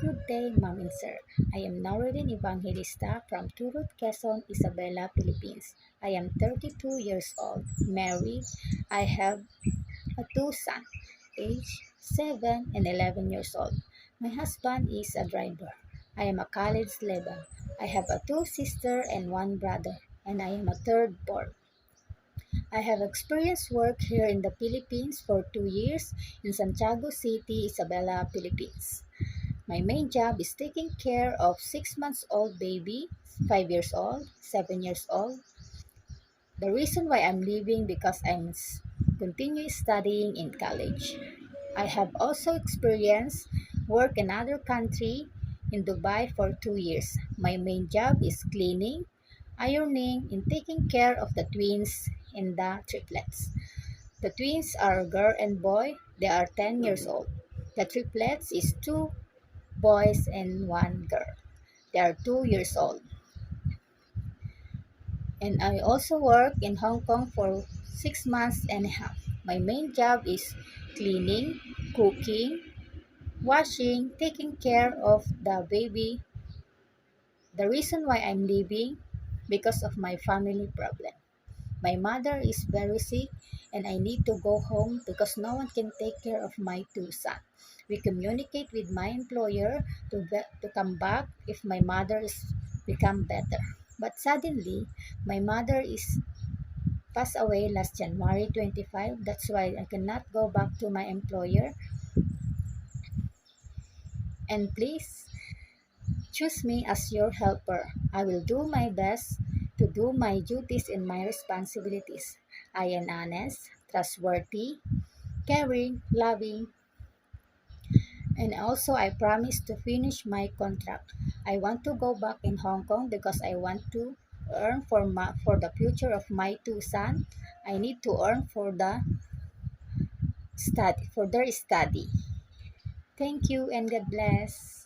Good day, Ma'am and Sir. I am Norodin Evangelista from Turut, Quezon, Isabela, Philippines. I am 32 years old, married. I have two sons, aged 7 and 11 years old. My husband is a driver. I am a college student. I have a two sisters and one brother, and I am a third born. I have experienced work here in the Philippines for 2 years in Santiago City, Isabela, Philippines. My main job is taking care of 6 months old baby, 5 years old, 7 years old. The reason why I'm leaving because continue studying in college. I have also experienced work in other country in Dubai for 2 years. My main job is cleaning, ironing, and taking care of the twins and the triplets. The twins are a girl and boy. They are 10 years old. The triplets is two boys and one girl. They are 2 years old. And I also work in Hong Kong for 6 months and a half. My main job is cleaning, cooking, washing, taking care of the baby. The reason why I'm leaving because of my family problem. My mother is very sick and I need to go home because no one can take care of my two sons. We communicate with my employer to come back if my mother is become better. But suddenly, my mother is passed away last January 25. That's why I cannot go back to my employer. And please choose me as your helper. I will do my best to do my duties and my responsibilities. I am honest, trustworthy, caring, loving, and also I promise to finish my contract. I want to go back in Hong Kong because I want to earn for the future of my two sons. I need to earn for their study. Thank you and God bless.